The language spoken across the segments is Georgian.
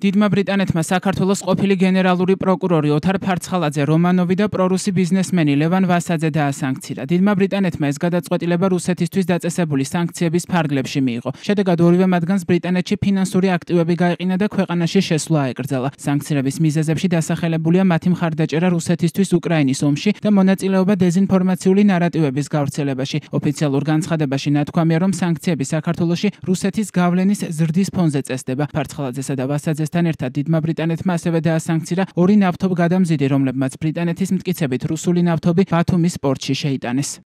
დიდმა ბრიტანეთმა საქართველოს ყოფილი გენერალური პროკურორი ოთარ ფარცხალაძე, რომანოვი და პრორუსი ბიზნესმენი ლევან ვასაძე დაასანქცირა. დიდმა ბრიტანეთმა ეს გადაწყვეტილება რუსეთისთვის დაწესებული სანქციების ფარგლებში მიიღო. შედეგად ორივე მათგანს ბრიტანეთში ფინანსური აქტივები გაეყინა და ქვეყანაში შესვლა აეკრძალა. სანქციების მიზეზებში დასახელებულია მათი მხარდაჭერა რუსეთისთვის უკრაინის ომში და მონაწილეობა დეზინფორმაციული ნარატივების გავრცელებაში. ოფიციალურ განცხადებაში ნათქვამია, რომ სანქციები საქართველოში რუსეთის გავლენის ზრდის ფონზე წესდება. ფარცხალაძესა და ვასაძესთან ერთად დიდმა ბრიტანეთმა ასევე დაასანქცირა ორი ნავთობგადამზიდი, რომლებმაც ბრიტანეთის მტკიცებით რუსული ნავთობი ბათუმის პორტში შეიტანეს.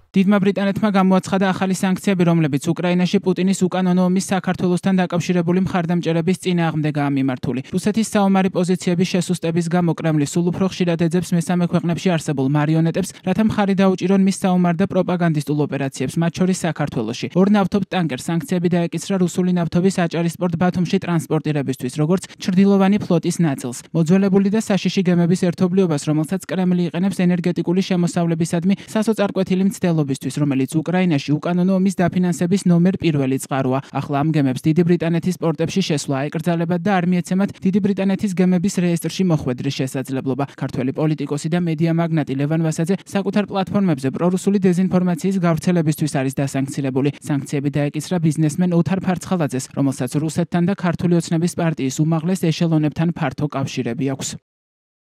დიდმა ბრიტანეთმა გამოაცხადა ახალი სანქციები, რომლებიც უკრაინაში პუტინის უკანონო ომის საქართველოსთან დაკავშირებული მხარდამჭერების წინააღმდეგ გამართული. რუსეთის საომარი პოზიციების შესუსტების გამო კრემლი სულ უფრო ხშირად ეძებს მესამე ქვეყნებში არსებულ მარიონეტებს, რათა მხარი დაუჭირონ მის საომარ და პროპაგანდისტულ ოპერაციებს, მათ შორის საქართველოში. ორ ნავთობ ტანკერს სანქციები დაეკისრა რუსული ნავთობის აჭარისპორტ ბათუმში ტრანსპორტირებისთვის, როგორც ჩრდილოვანი ფლოტის ნაწილს. მოძველებული და საშიში გემების ერთობლიობას, რომელსაც კრემლი იყენებს ენერგეტიკული შემოსავლებისადმი სასოწარკვეთილი მცდელობისთვის, რომელიც უკრაინაში უკანონო ომის დაფინანსების ნომერ პირველი წყაროა. ახლა ამ გემებს დიდი ბრიტანეთის პორტებში შესვლა აეკრძალებათ და არ მიეცემათ დიდი ბრიტანეთის გემების რეესტრში მოხვედრის შესაძლებლობა. ქართველი პოლიტიკოსი და მედია მაგნატი ლევან ვასაძე საკუთარ პლატფორმებზე პრორუსული დეზინფორმაციის გავრცელებისთვის არის დასანქცირებული. სანქციები დაეკისრა ბიზნესმენ ოთარ ფარცხალაძეს, რომელსაც რუსეთთან და ქართული ოცნების პარტიის უმაღლეს ეშელონებთან ფართო კავშირები აქვს.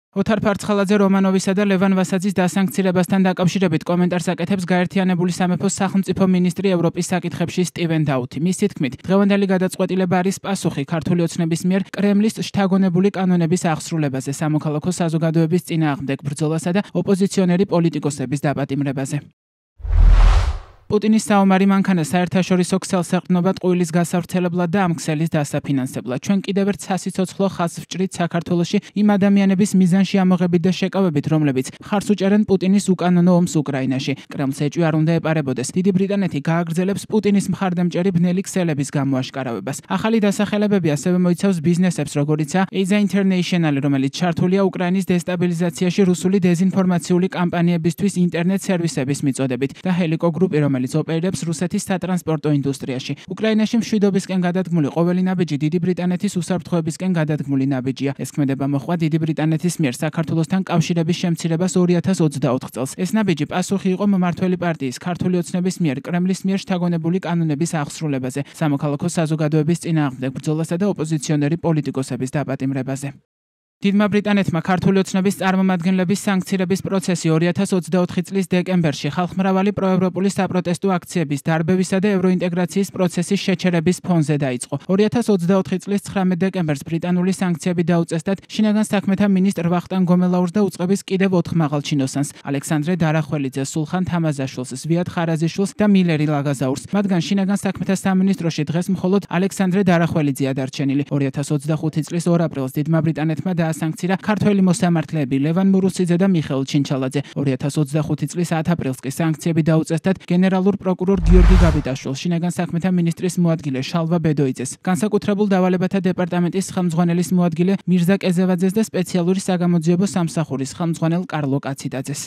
ოთარ ფარცხალაძე რომანოვისა და ლევან ვასაძის დასანქცირებასთან დაკავშირებით კომენტარს აკეთებს გაერთიანებული სამეფოს სახელმწიფო მინისტრი ევროპის საკითხებში სტივენ დაუთი. მისი თქმით, დღევანდელი გადაწყვეტილება არის პასუხი ქართული ოცნების მიერ კრემლის შთაგონებული კანონების აღსრულებაზე, სამოქალაქო საზოგადოების წინააღმდეგ ბრძოლასა და ოპოზიციონერი პოლიტიკოსების დაპატიმრებაზე. პუტინის საომარი მანქანა საერთაშორისო ქსელს ეყრდნობა ტყუილის გასავრცელებლად და ამ ქსელის დასაფინანსებლად. ჩვენ კიდევ ერთ სასიცოცხლო ხაზს ვჭრით საქართველოში იმ ადამიანების მიზანში ამოღებით და შეკავებით, რომლებიც მხარს უჭერენ პუტინის უკანონო ომს უკრაინაში. კრემლს ეჭვი არ უნდა ეპარებოდეს. დიდი ბრიტანეთი გააგრძელებს პუტინის მხარდამჭერი ბნელი ქსელების გამოაშკარავებას. ახალი დასახელებები ასევე მოიცავს ბიზნესებს, როგორიცაა Asia International, რომელიც ჩართულია უკრაინის დესტაბილიზაციაში რუსული დეზინფორმაციული კამპანიებისთვის ინტერნეტ სერვისების მიწოდებით და Helico Group, რომელიც ოპერირებს რუსეთის სატრანსპორტო ინდუსტრიაში. უკრაინაში მშვიდობისკენ გადადგმული ყოველი ნაბიჯი დიდი ბრიტანეთის უსაფრთხოებისკენ გადადგმული ნაბიჯია. ეს ქმედება მოჰყვა დიდი ბრიტანეთის მიერ საქართველოსთან კავშირების შემცირებას 2024 წელს. ეს ნაბიჯი პასუხი იყო მმართველი პარტიის ქართული ოცნების მიერ კრემლის მიერ შთაგონებული კანონების აღსრულებაზე, სამოქალაქო საზოგადოების წინააღმდეგ ბრძოლასა და ოპოზიციონერი პოლიტიკოსების დაპატიმრებაზე. დიდმა ბრიტანეთმა ქართული ოცნების წარმომადგენლების სანქცირების პროცესი 2024 წლის დეკემბერში ხალხმრავალი პროევროპული საპროტესტო აქციების, დარბევისა და ევროინტეგრაციის პროცესის შეჩერების ფონზე დაიწყო. 2024 წლის 19 დეკემბერს ბრიტანული სანქციები დაუწესდათ შინაგან საქმეთა მინისტრ ვახტანგ გომელაურს და უწყების კიდევ 4 მაღალჩინოსანს: ალექსანდრე დარახველიძეს, სულხან თამაზაშვილს, ზვიად ხარაზიშვილს და მილერი ლაგაზაურს. მათგან შინაგან საქმეთა სამინისტროში დღეს მხოლოდ ალექსანდრე დარახველიძეა დარჩენილი. 2025 წლის 2 აპრილს დიდმა ბრიტანეთმა დაასანქცირა ქართველი მოსამართლეები ლევან მურუსიძე და მიხეილ ჩინჩალაძე. 2025 წლის 10 აპრილს კი სანქციები დაუწესდათ გენერალურ პროკურორ გიორგი გაბიტაშვილს, შინაგან საქმეთა მინისტრის მოადგილე შალვა ბედოიძეს, განსაკუთრებულ დავალებათა დეპარტამენტის ხელმძღვანელის მოადგილე მირზა კეზევაძეს და სპეციალური საგამოძიებო სამსახურის ხელმძღვანელ კარლო კაციდაძეს.